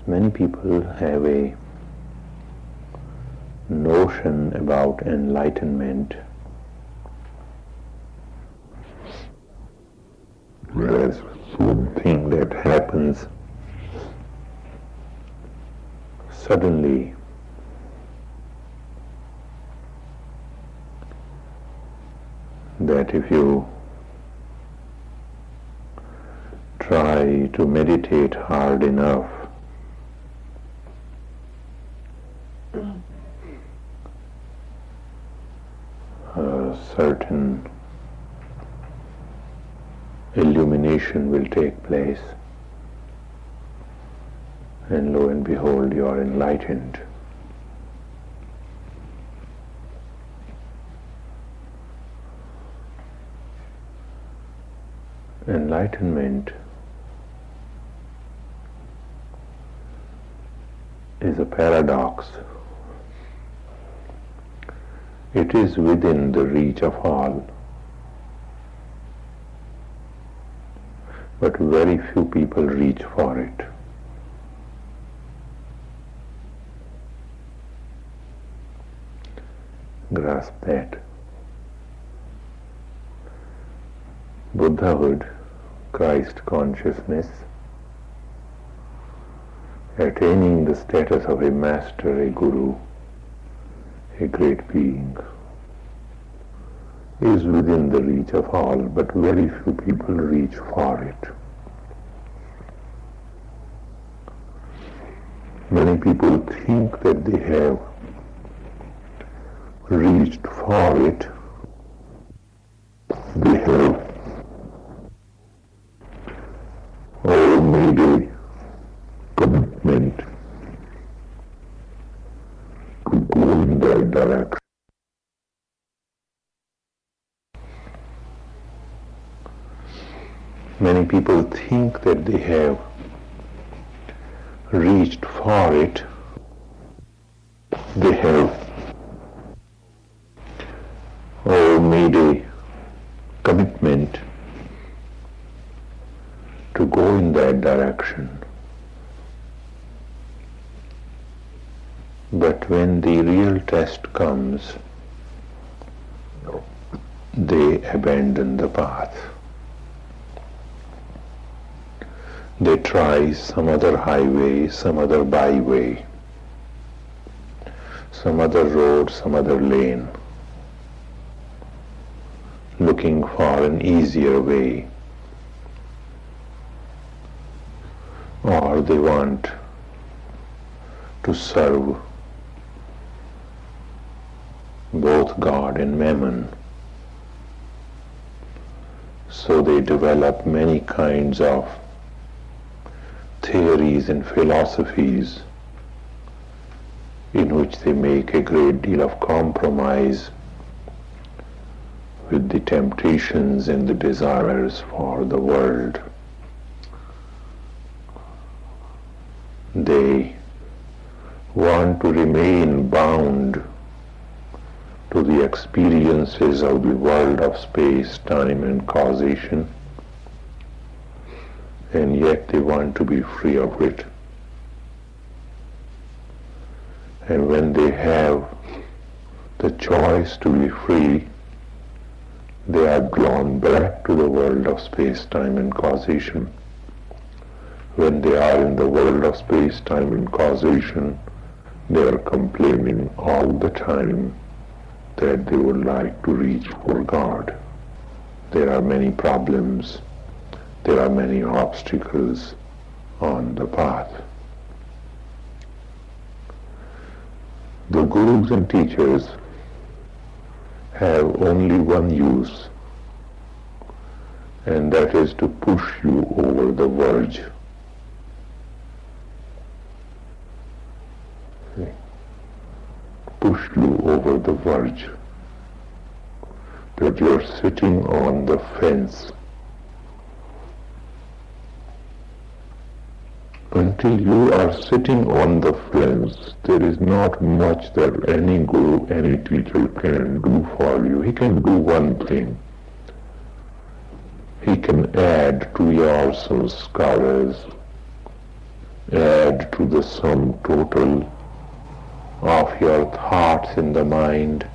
Many people have a notion about enlightenment as something that happens suddenly, that if you try to meditate hard enough, a certain illumination will take place, and lo and behold, you are enlightened. Enlightenment is a paradox. It is within the reach of all, but very few people reach for it. Grasp that. Buddhahood, Christ consciousness, attaining the status of a master, a guru, a great being, is within the reach of all, but very few people reach for it. Many people think that they have reached for it. They have made a commitment to go in that direction. Many people think that they have reached for it. They have made a commitment to go in that direction. But when the real test comes, they abandon the path. They try some other highway, some other byway, some other road, some other lane, looking for an easier way. Or they want to serve both God and Mammon. So they develop many kinds of theories and philosophies in which they make a great deal of compromise with the temptations and the desires for the world. They want to remain bound to the experiences of the world of space, time, and causation, and yet they want to be free of it. And when they have the choice to be free, they are drawn back to the world of space, time, and causation. When they are in the world of space, time, and causation, they are complaining all the time that they would like to reach for God. There are many problems, there are many obstacles on the path. The gurus and teachers have only one use, and that is to push you over the verge. Push you over the verge, that you're sitting on the fence. Until you are sitting on the fence, there is not much that any guru, any teacher can do for you. He can do one thing. He can add to your sanskaras add to the sum total of your thoughts in the mind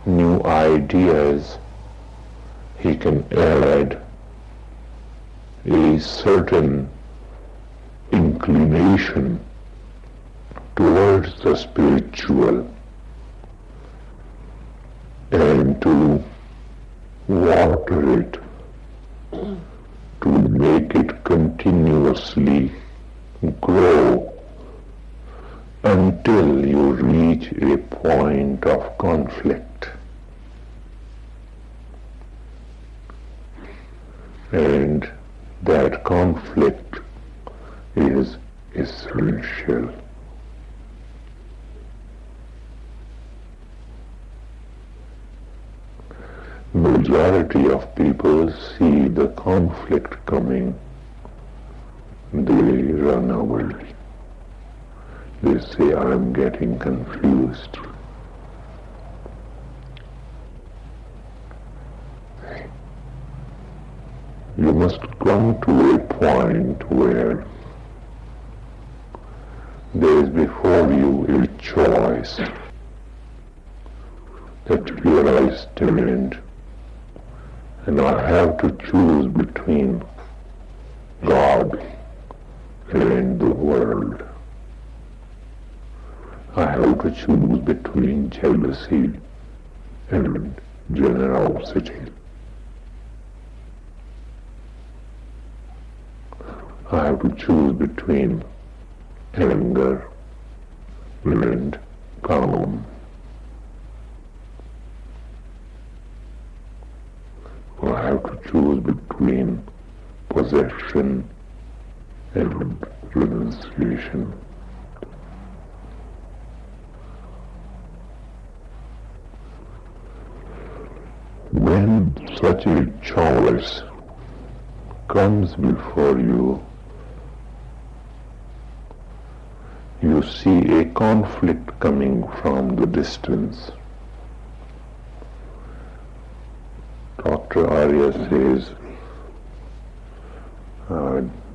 new ideas. He can add a certain inclination towards the spiritual and to water it, to make it continuously grow until you reach a point of conflict. And that conflict is essential. Majority of people see the conflict coming, they run away. They say, I'm getting confused. You must come to a point where there is before you a choice that here I stand and I have to choose between God and the world. I have to choose between jealousy and generosity. I have to choose between anger and calm. I have to choose between possession and renunciation. When such a choice comes before you, you see a conflict coming from the distance. Dr. Arya says,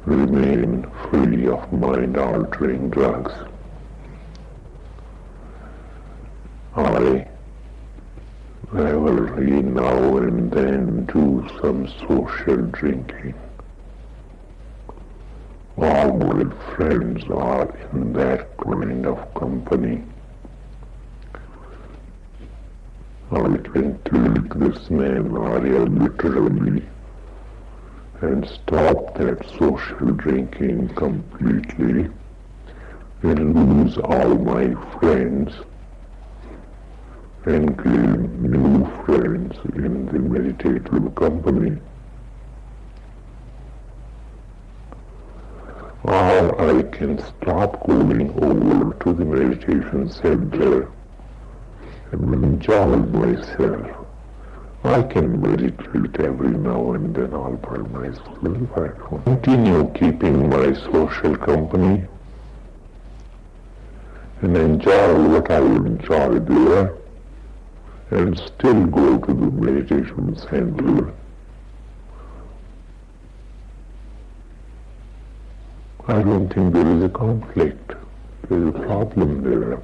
remain free of mind-altering drugs. I every now and then do some social drinking. All my friends are in that kind of company. I can take this man Arya literally and stop that social drinking completely and lose all my friends and gain new friends in the meditative company. Or I can stop going over to the meditation center and enjoy myself. I can meditate every now and then all by myself. I continue keeping my social company and enjoy what I enjoy there and still go to the meditation center. I don't think there is a conflict. There is a problem there.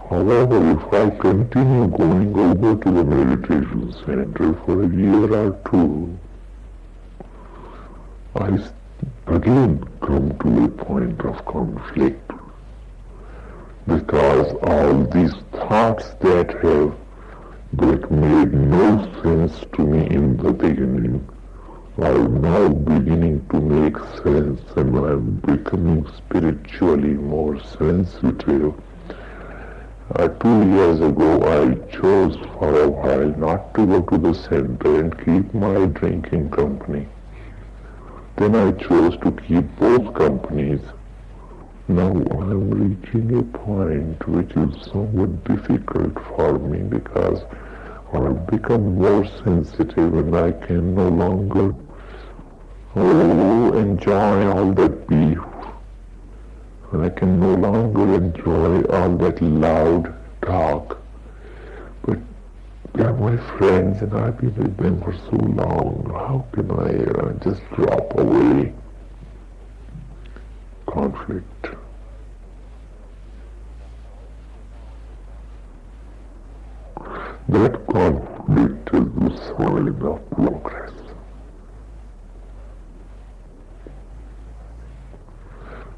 However, if I continue going over to the meditation center for a year or two, I again come to a point of conflict, because all these thoughts that made no sense to me in the beginning are now beginning to make sense, and I'm becoming spiritually more sensitive. 2 years ago I chose for a while not to go to the center and keep my drinking company. Then I chose to keep both companies. Now I'm reaching a point which is somewhat difficult for me, because I've become more sensitive and I can no longer enjoy all that beef. And I can no longer enjoy all that loud talk. But They are my friends and I've been with them for so long. How can I just drop away? Conflict. That conflict is the soil of progress.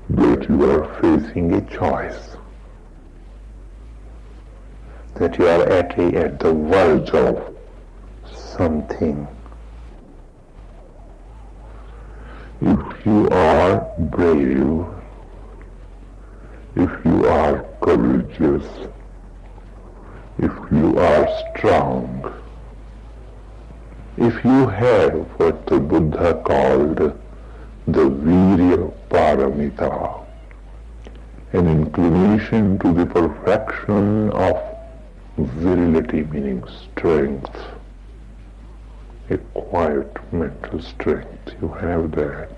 That you are facing a choice. That you are at the verge of something. If you are brave, if you are courageous, if you are strong, if you have what the Buddha called the Virya Paramita, an inclination to the perfection of virility, meaning strength, a quiet mental strength, you have that,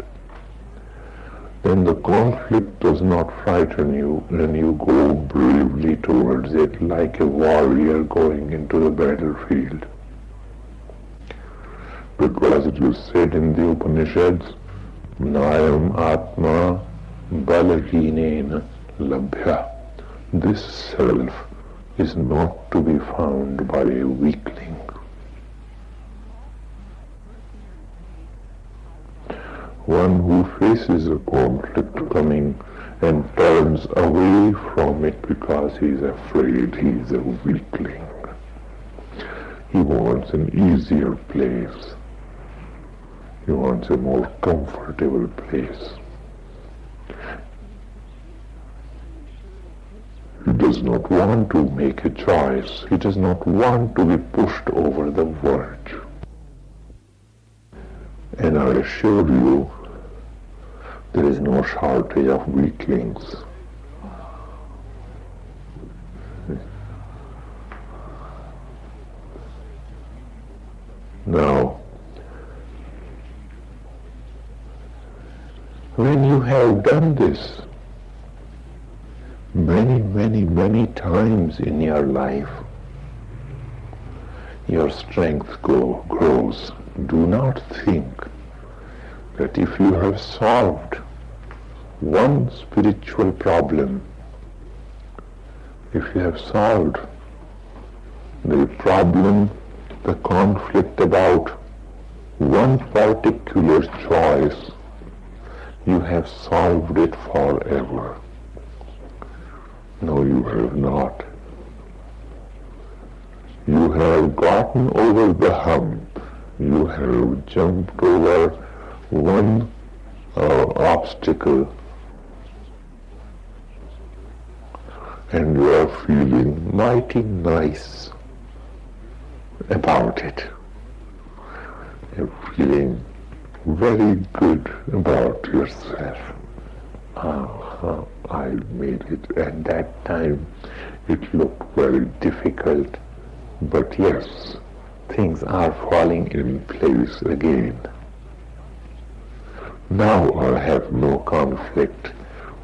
then the conflict does not frighten you and you go bravely towards it like a warrior going into the battlefield. Because it is said in the Upanishads, Nayam Atma Balahinena Labhya. This self is not to be found by a weakling. One who faces a conflict coming and turns away from it because he is afraid, he is a weakling. He wants an easier place. He wants a more comfortable place. He does not want to make a choice. He does not want to be pushed over the verge. And I assure you, there is no shortage of weaklings. Now, when you have done this many times in your life, your strength grows. Do not think that if you have solved one spiritual problem, if you have solved the problem, the conflict about one particular choice, you have solved it forever. No, you have not. You have gotten over the hump. You have jumped over one obstacle and you are feeling mighty nice about it. You're feeling very good about yourself. I made it. At that time it looked very difficult, but yes, things are falling in place again. Now I have no conflict.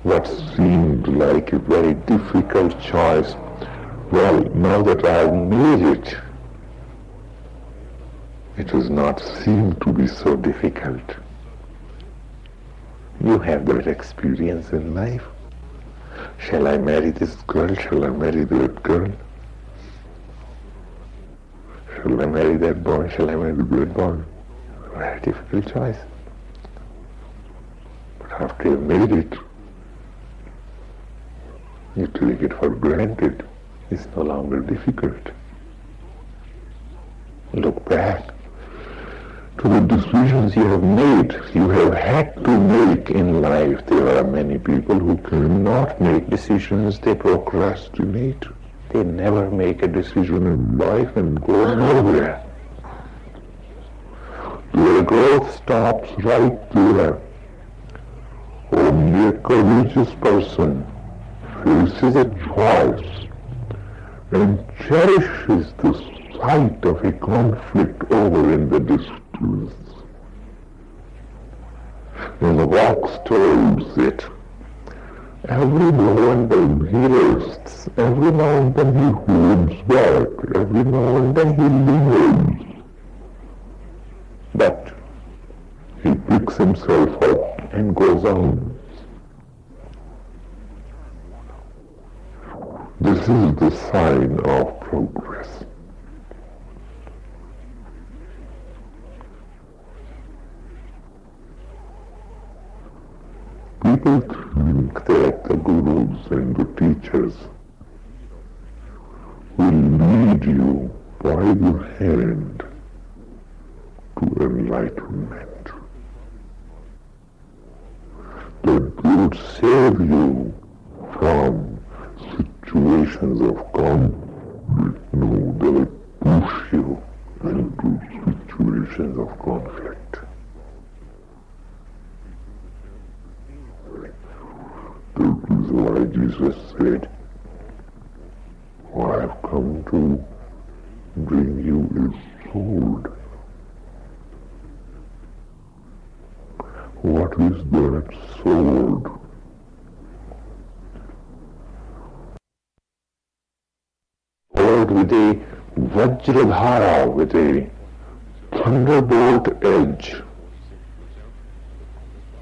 What seemed like a very difficult choice, well, now that I have made it, it does not seem to be so difficult. You have that experience in life. Shall I marry this girl? Shall I marry that girl? Shall I marry that boy? Shall I marry that boy? Very difficult choice. But after you've made it, you take it for granted. It's no longer difficult. Look back to the decisions you have made, you have had to make in life. There are many people who cannot make decisions, they procrastinate. They never make a decision in life and go nowhere. Their growth stops right there. Only a courageous person faces a choice and cherishes the sight of a conflict over in the distance. And walks towards it Every now and then he rests, every now and then he holds back, every now and then he lingers. But he picks himself up and goes on. This is the sign of progress. People think that the gurus and the teachers will lead you by the hand to enlightenment. That they would save you from situations of conflict. No, they will push you into situations of conflict. That is why Jesus said, I have come to bring you a sword. What is that sword? Sword with a Vajradhara, with a thunderbolt edge.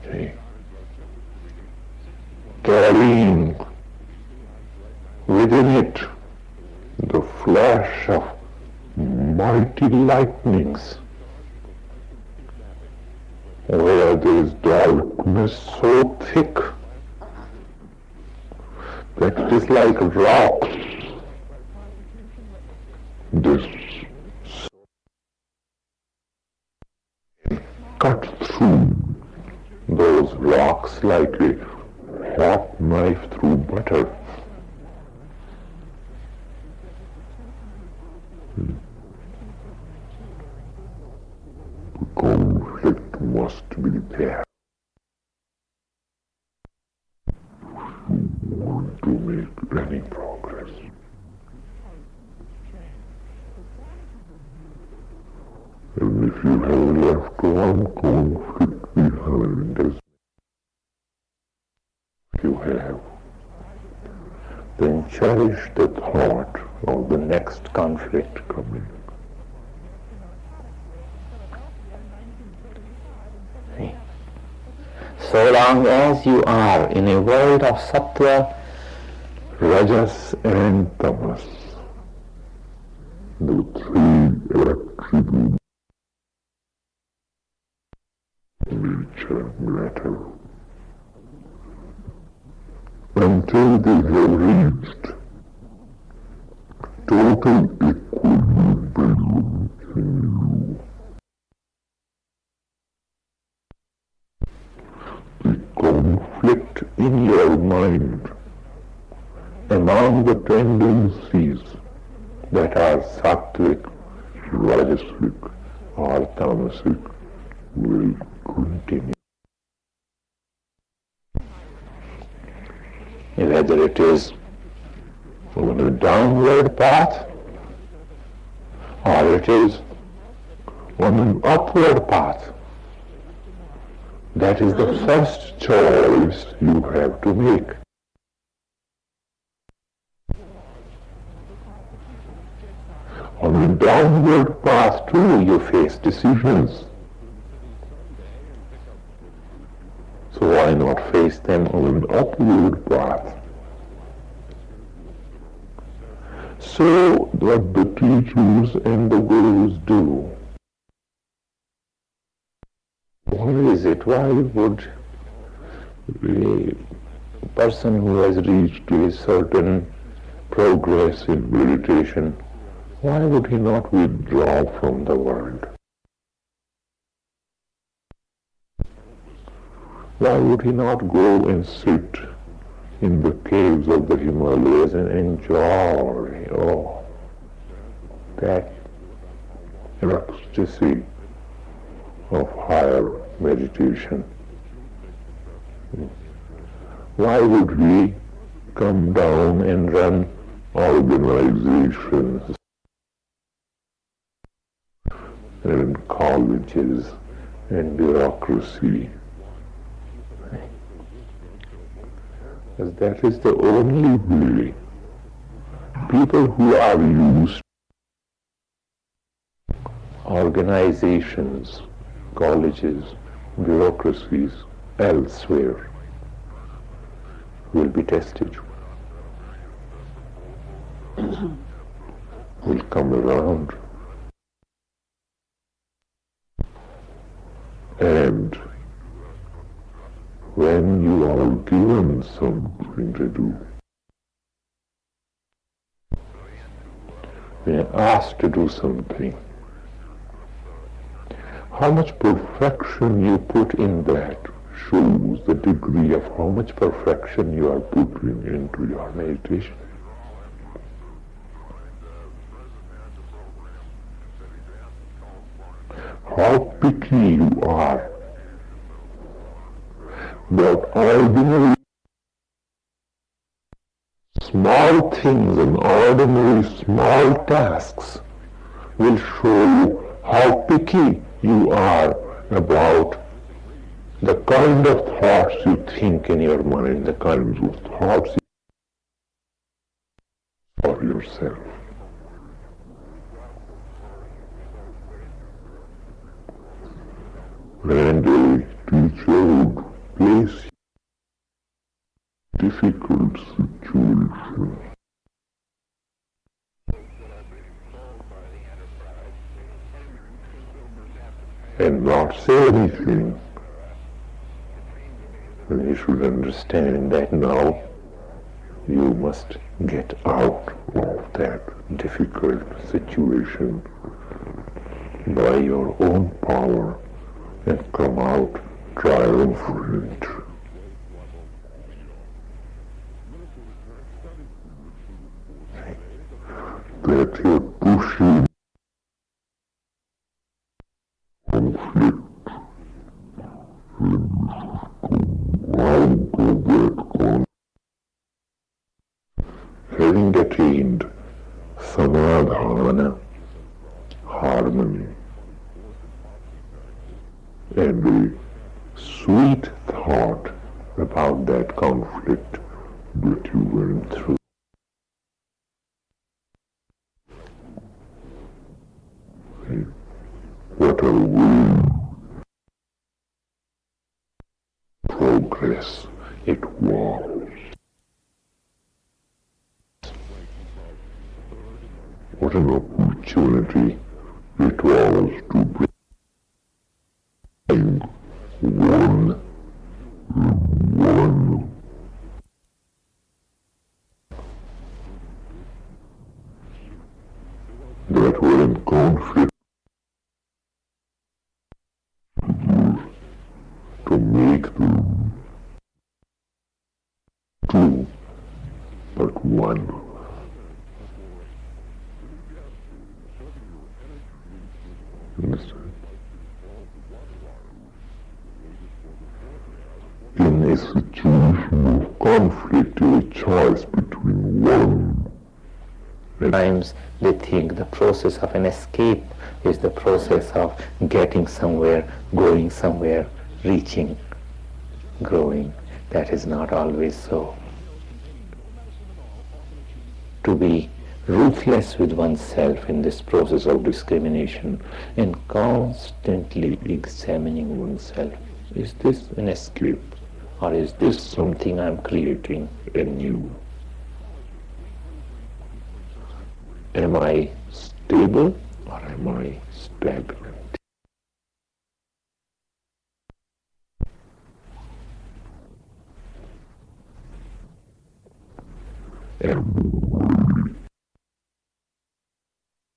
Okay. Carrying within it the flash of mighty lightnings, where there is darkness so thick that it is like rock. This cut through those rocks like a hot knife through butter. The conflict must be there. You want to make any progress. And if you have left one conflict behind, as you have, then cherish the thought of the next conflict coming. So long as you are in a world of sattva, rajas and tamas, the three attributes nature, matter, until they have reached total equilibrium in you. The conflict in your mind among the tendencies that are sattvic, rajasic, or tamasic will continue. Whether it is on a downward path or it is on an upward path, that is the first choice you have to make. On the downward path too, you face decisions. So why not face them on an upward path? So what the teachers and the gurus do. Why is it? Why would a person who has reached a certain progress in meditation, why would he not withdraw from the world? Why would he not go and sit in the caves of the Himalayas and enjoy, that ecstasy of higher meditation? Why would we come down and run organizations and colleges and bureaucracy because that is the only way. People who are used organizations, colleges, bureaucracies elsewhere will be tested, will come around, and when you are given something to do, when you're asked to do something, how much perfection you put in that shows the degree of how much perfection you are putting into your meditation. How picky you are about ordinary small things and ordinary small tasks will show you how picky you are about the kind of thoughts you think in your mind, the kinds of thoughts you for yourself. And a teacher would place difficult situation and not say anything, then you should understand that now you must get out of that difficult situation by your own power and come out triumphant. That you're pushing conflict out of that conflict. Having attained samadhana, harmony, and a sweet thought about that conflict that you went through. What a way progress it was. What an opportunity it was to bring one that were in conflict to make them two but one. Understand? In a situation of conflict, a choice between one. At times they think the process of an escape is the process of getting somewhere, going somewhere, reaching, growing. That is not always so. To be ruthless with oneself in this process of discrimination and constantly examining oneself. Is this an escape? Or is this something I'm creating anew? Am I stable or am I stagnant? And